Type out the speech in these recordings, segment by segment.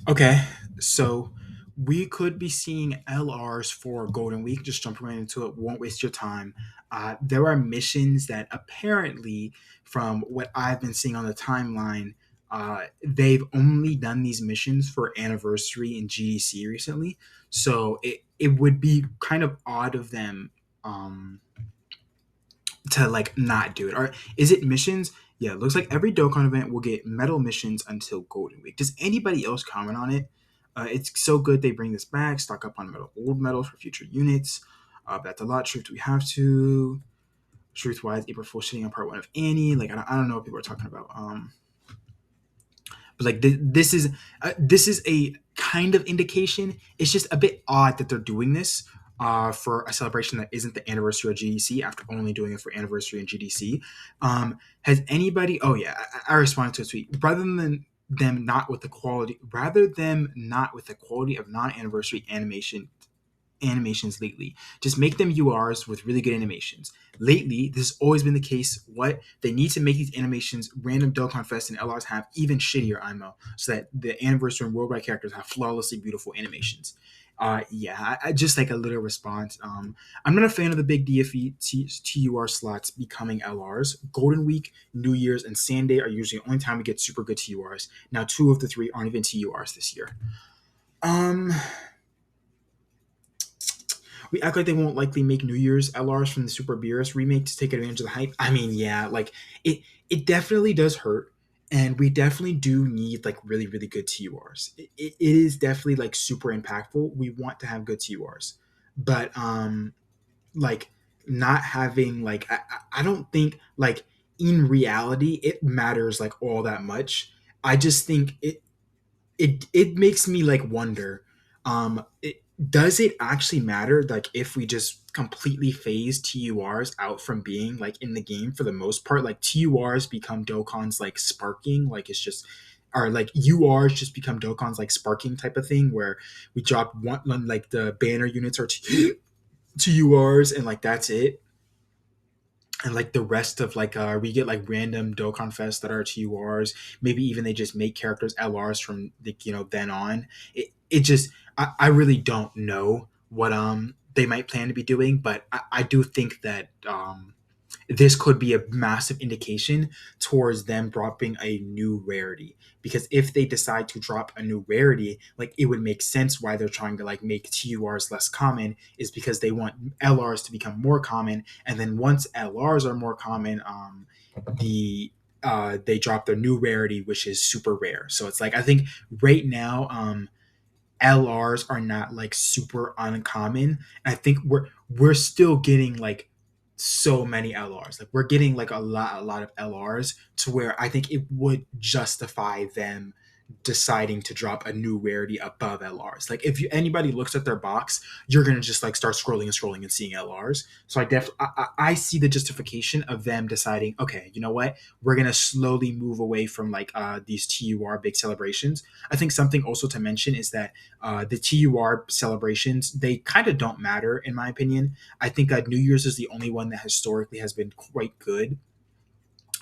Okay, so we could be seeing LRs for Golden Week. Just jumping right into it, won't waste your time. There are missions that apparently, from what I've been seeing on the timeline, they've only done these missions for Anniversary and GDC recently. So it would be kind of odd of them to like not do it. Or is it missions? Yeah, it looks like every Dokkan event will get medal missions until Golden Week. Does anybody else comment on it? It's so good they bring this back. Stock up on old medals for future units. That's a lot. Truth, we have to. Truth wise, April Fool's sitting on part one of Annie. Like I don't know what people are talking about. But like this is a kind of indication. It's just a bit odd that they're doing this for a celebration that isn't the anniversary of GDC after only doing it for anniversary and GDC. Has anybody? Oh yeah, I responded to a tweet. Rather than not with the quality of non-anniversary animations lately. Just make them URs with really good animations. Lately, this has always been the case. What they need to make these animations, random Dokkan Fest and LRs have even shittier IMO, so that the anniversary and worldwide characters have flawlessly beautiful animations. Yeah, I just like a little response. I'm not a fan of the big DFE TUR slots becoming LRs. Golden Week, New Year's, and Sunday are usually the only time we get super good TURs. Now, two of the three aren't even TURs this year. Um, we act like they won't likely make New Year's LRs from the Super Beerus remake to take advantage of the hype. I mean, yeah, like it definitely does hurt, and we definitely do need like really good TURs. It is definitely like super impactful. We want to have good TURs, but like not having like I don't think like in reality it matters like all that much. I just think it makes me like wonder does it actually matter like if we just completely phase TURs out from being like in the game for the most part, like TURs become Dokkan's like sparking, like it's just or like URs just become Dokkan's like sparking type of thing where we drop one like the banner units are TURs and like that's it, and like the rest of like we get like random Dokkan Fest that are TURs. Maybe even they just make characters LRs from the then on. It just I really don't know what they might plan to be doing, but I do think that this could be a massive indication towards them dropping a new rarity, because if they decide to drop a new rarity, like it would make sense why they're trying to like make TURs less common is because they want LRs to become more common, and then once LRs are more common, they drop their new rarity, which is super rare. So it's like I think right now LRs are not like super uncommon. I think we're still getting like so many LRs. Like we're getting like a lot of LRs to where I think it would justify them deciding to drop a new rarity above LRs. Like if anybody looks at their box, you're gonna just like start scrolling and seeing LRs. So I see the justification of them deciding, okay, you know what, we're gonna slowly move away from like these TUR big celebrations. I think something also to mention is that the TUR celebrations, they kind of don't matter in my opinion. I think New Year's is the only one that historically has been quite good.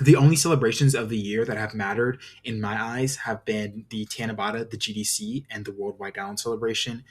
The only celebrations of the year that have mattered in my eyes have been the Tanabata, the GDC, and the Worldwide Down celebration.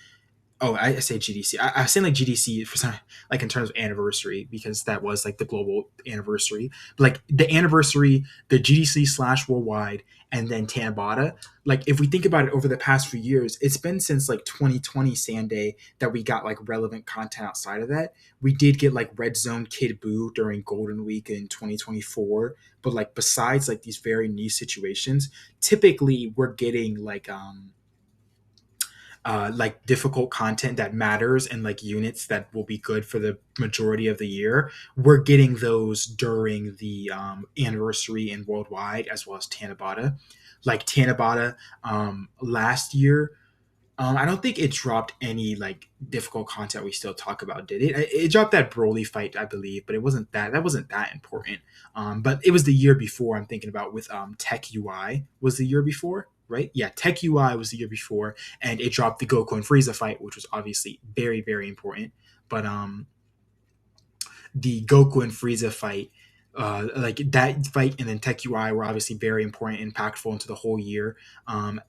Oh, I say GDC. I was saying like GDC for some, like in terms of anniversary, because that was like the global anniversary. But like the anniversary, the GDC slash worldwide, and then Tanabata. Like if we think about it over the past few years, it's been since like 2020 Sunday that we got like relevant content outside of that. We did get like Red Zone Kid Buu during Golden Week in 2024. But like besides like these very niche situations, typically we're getting like difficult content that matters and like units that will be good for the majority of the year. We're getting those during the anniversary and worldwide as well as Tanabata. Like Tanabata last year, I don't think it dropped any like difficult content we still talk about, did it? It dropped that Broly fight, I believe, but it wasn't that important. But it was the year before. I'm thinking about with Tech UI was the year before, right? Yeah, Tech UI was the year before, and it dropped the Goku and Frieza fight, which was obviously very important. But the Goku and Frieza fight, like that fight, and then Tech UI were obviously very important, impactful into the whole year.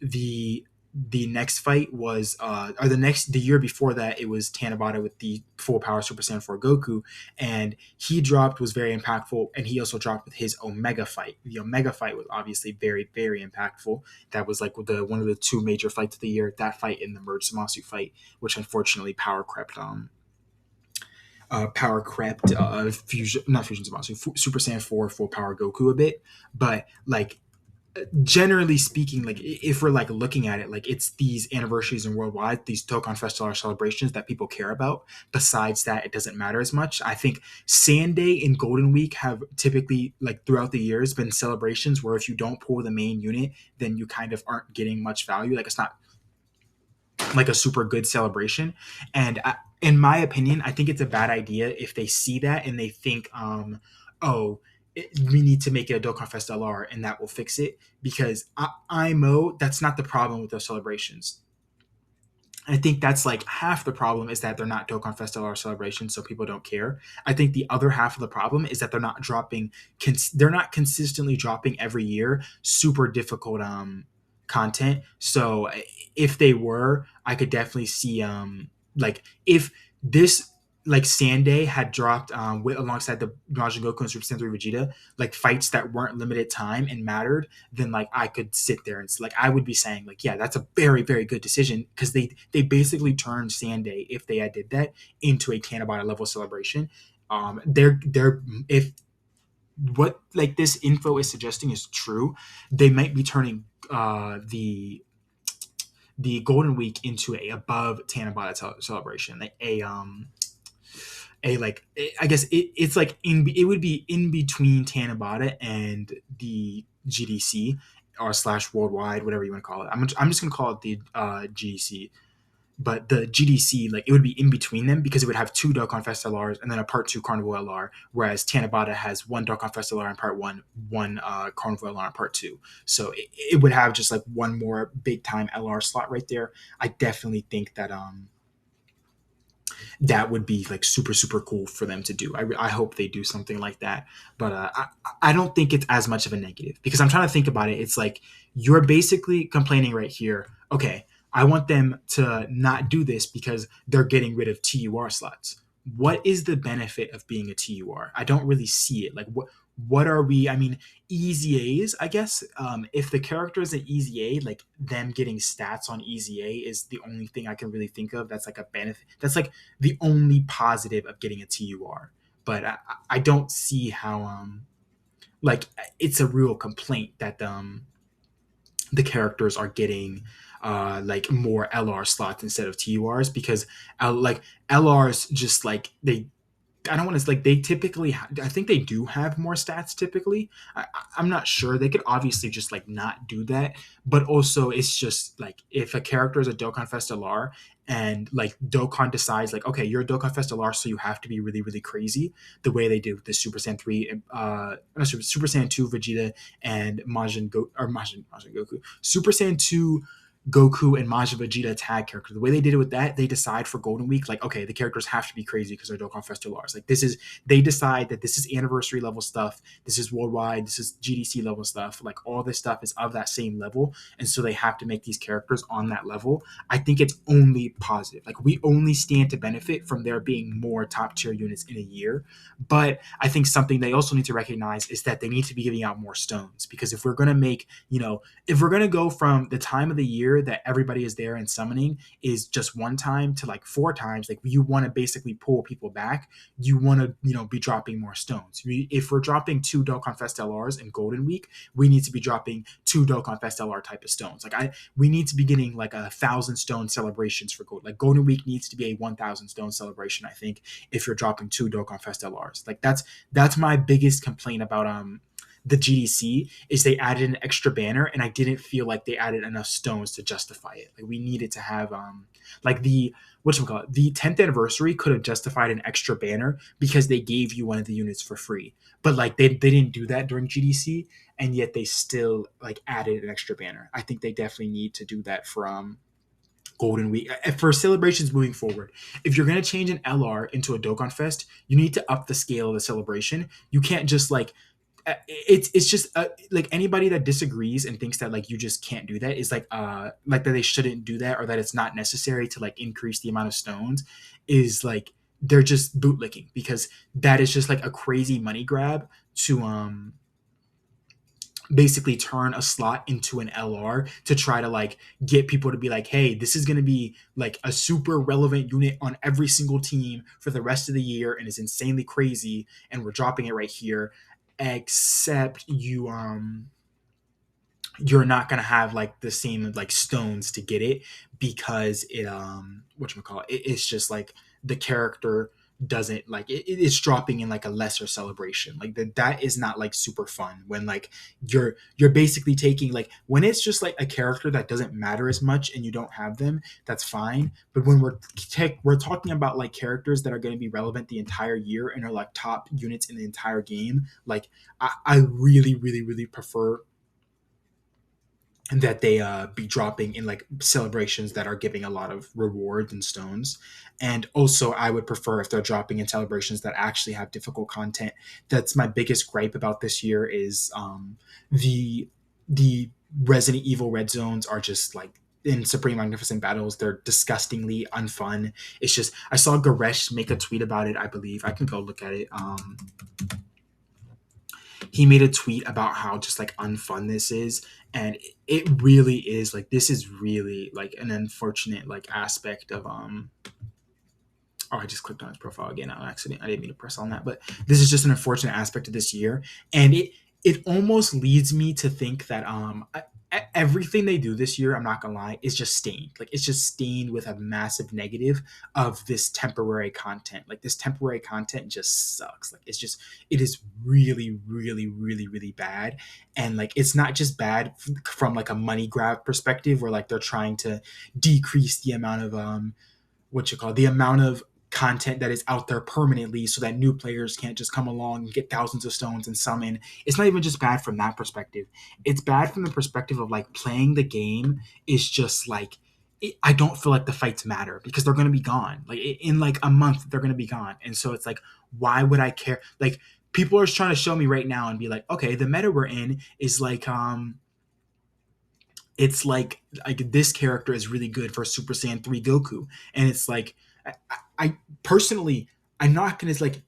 The the next fight was or the year before that, it was Tanabata with the full power Super Saiyan 4 Goku, and he dropped, was very impactful, and he also dropped with his Omega fight. The Omega fight was obviously very, very impactful. That was like the one of the two major fights of the year. That fight and the Merge Samasu fight, which unfortunately power crept fusion, not fusion Zamasu, Super Saiyan 4 full power Goku a bit. But like generally speaking, like if we're like looking at it, like it's these anniversaries and worldwide, these Dokkan Festival celebrations that people care about. Besides that, it doesn't matter as much. I think Sand Day and Golden Week have typically, like throughout the years, been celebrations where if you don't pull the main unit, then you kind of aren't getting much value. Like it's not like a super good celebration. And in my opinion, I think it's a bad idea if they see that and they think, oh, we need to make it a Dokkan Fest LR and that will fix it. Because IMO, that's not the problem with those celebrations. I think that's like half the problem is that they're not Dokkan Fest LR celebrations, so people don't care. I think the other half of the problem is that they're not dropping, they're not consistently dropping every year super difficult content. So if they were, I could definitely see like if this like Sunday had dropped with alongside the Majin Goku and Super Saiyan 3 Vegeta, like fights that weren't limited time and mattered, then like I could sit there and like I would be saying like, yeah, that's a very, very good decision because they basically turned Sunday, if they had did that, into a Tanabata level celebration. They're if what like this info is suggesting is true, they might be turning the Golden Week into a above Tanabata celebration, like a like I guess it's like it would be in between Tanabata and the GDC or slash worldwide, whatever you want to call it. I'm just gonna call it the GDC, but the GDC, like it would be in between them because it would have two Dokkan Fest LRs and then a Part 2 Carnival LR, whereas Tanabata has one Dokkan Fest LR in Part 1, one Carnival LR in Part 2. So it would have just like one more big time LR slot right there. I definitely think that that would be like super super cool for them to do. I hope they do something like that, but I don't think it's as much of a negative because I'm trying to think about it. It's like you're basically complaining right here. Okay, I want them to not do this because they're getting rid of TUR slots. What is the benefit of being a TUR? I don't really see it. Like what are we? I mean, easy A's, I guess. If the character is an easy A, like them getting stats on easy A is the only thing I can really think of that's like a benefit. That's like the only positive of getting a TUR. But I don't see how like it's a real complaint that the characters are getting like more LR slots instead of TURs because like LRs just like they I don't want to like they typically I think they do have more stats typically. I'm not sure. They could obviously just like not do that, but also it's just like if a character is a Dokkan Fest LR and like Dokkan decides like okay you're a Dokkan Fest LR so you have to be really really crazy the way they did with the Super Saiyan 3 Super Saiyan 2 Vegeta and Majin Goku Super Saiyan 2 Goku and Majin Vegeta tag character. The way they did it with that, they decide for Golden Week, like, okay, the characters have to be crazy because they're Dokkan Festivals. Like, this is, they decide that this is anniversary level stuff, this is worldwide, this is GDC level stuff. Like, all this stuff is of that same level. And so they have to make these characters on that level. I think it's only positive. Like, we only stand to benefit from there being more top tier units in a year. But I think something they also need to recognize is that they need to be giving out more stones because if we're going to make, if we're going to go from the time of the year that everybody is there and summoning is just one time to like 4 times, like you want to basically pull people back, you want to be dropping more stones. If we're dropping 2 Dokkan Fest LRs in Golden Week, we need to be dropping 2 Dokkan Fest LR type of stones. Like we need to be getting like 1,000 stone celebrations for Gold. Like Golden Week needs to be a 1,000 stone celebration, I think, if you're dropping 2 Dokkan Fest LRs. Like that's my biggest complaint about the GDC is they added an extra banner and I didn't feel like they added enough stones to justify it. Like we needed to have like the 10th anniversary could have justified an extra banner because they gave you one of the units for free. But like they didn't do that during GDC and yet they still like added an extra banner. I think they definitely need to do that for Golden Week for celebrations moving forward. If you're going to change an LR into a Dokkan Fest, you need to up the scale of the celebration. You can't just like it's just like anybody that disagrees and thinks that like you just can't do that is like that they shouldn't do that or that it's not necessary to like increase the amount of stones is like they're just bootlicking because that is just like a crazy money grab to basically turn a slot into an LR to try to like get people to be like, hey, this is going to be like a super relevant unit on every single team for the rest of the year and is insanely crazy and we're dropping it right here, except you're not gonna have like the same like stones to get it because it whatchamacallit, it's just like the character doesn't like it's dropping in like a lesser celebration like that is not like super fun when like you're basically taking like when it's just like a character that doesn't matter as much and you don't have them, that's fine. But when we're talking about like characters that are going to be relevant the entire year and are like top units in the entire game, like I really really really prefer that they be dropping in like celebrations that are giving a lot of rewards and stones. And also I would prefer if they're dropping in celebrations that actually have difficult content. That's my biggest gripe about this year is the Resident Evil red zones are just like in Supreme Magnificent Battles, they're disgustingly unfun. It's just I saw Garesh make a tweet about it, I believe. I can go look at it. He made a tweet about how just like unfun this is, and it really is like this is really like an unfortunate like aspect of oh, I just clicked on his profile again on accident. I didn't mean to press on that, but this is just an unfortunate aspect of this year, and it almost leads me to think that everything they do this year, I'm not gonna lie, is just stained. Like it's just stained with a massive negative of this temporary content. Like this temporary content just sucks. Like it's just it is really really really really bad, and like it's not just bad from like a money grab perspective where like they're trying to decrease the amount of what you call the amount of content that is out there permanently so that new players can't just come along and get thousands of stones and summon. It's not even just bad from that perspective. It's bad from the perspective of like playing the game is just like I don't feel like the fights matter because they're going to be gone. Like in like a month they're going to be gone. And so it's like why would I care? Like people are trying to show me right now and be like, "Okay, the meta we're in is like it's like this character is really good for Super Saiyan 3 Goku." And it's like I personally I'm not gonna like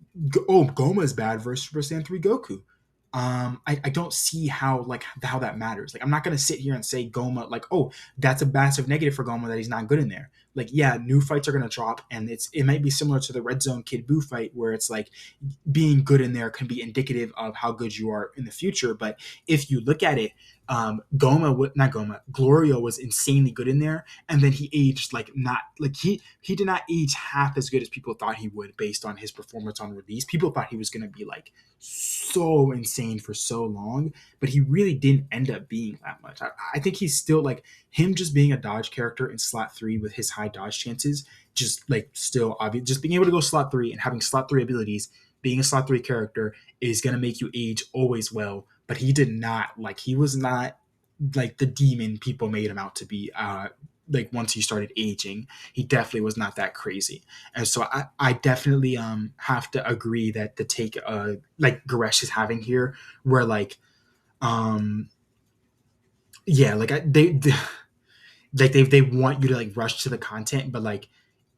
oh Goma is bad versus Super Saiyan 3 Goku. I don't see how like how that matters. Like I'm not gonna sit here and say Goma like oh that's a massive negative for Goma that he's not good in there. Like yeah, new fights are gonna drop and it might be similar to the Red Zone Kid Buu fight where it's like being good in there can be indicative of how good you are in the future. But if you look at it, not Goma, Glorio was insanely good in there, and then he aged like not like he did not age half as good as people thought he would based on his performance on release. People thought he was going to be like so insane for so long, but he really didn't end up being that much. I think he's still like him just being a dodge character in slot 3 with his high dodge chances, just like still obvious. Just being able to go slot 3 and having slot 3 abilities, being a slot 3 character is going to make you age always well. But he did not like he was not like the demon people made him out to be. Like once he started aging, he definitely was not that crazy. And so I definitely have to agree that the take like Goresh is having here, where like um yeah, like they like they want you to like rush to the content, but like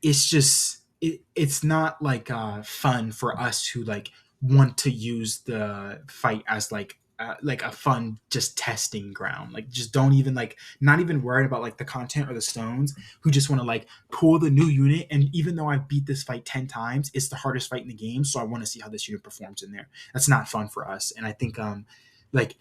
it's just it's not like fun for us who like want to use the fight as like a fun just testing ground. Like just don't even like not even worried about like the content or the stones, who just want to like pull the new unit. And even though I beat this fight 10 times, it's the hardest fight in the game, so I want to see how this unit performs in there. That's not fun for us. And I think like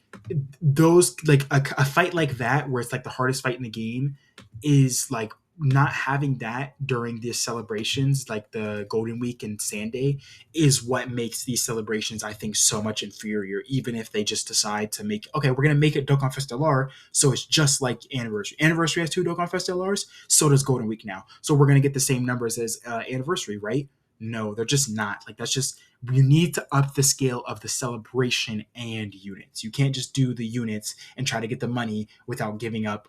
those like a fight like that where it's like the hardest fight in the game is like not having that during these celebrations like the Golden Week and Sunday is what makes these celebrations I think so much inferior. Even if they just decide to make okay we're gonna make it Dokkan Fest LR, so it's just like anniversary has 2 Dokkan Fest LRs, so does Golden Week now, so we're gonna get the same numbers as anniversary, right? No, they're just not. Like that's just you need to up the scale of the celebration and units. You can't just do the units and try to get the money without giving up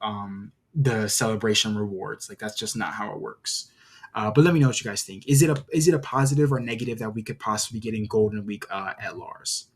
the celebration rewards. Like that's just not how it works. But let me know what you guys think. Is it a positive or negative that we could possibly get in Golden Week at Lars?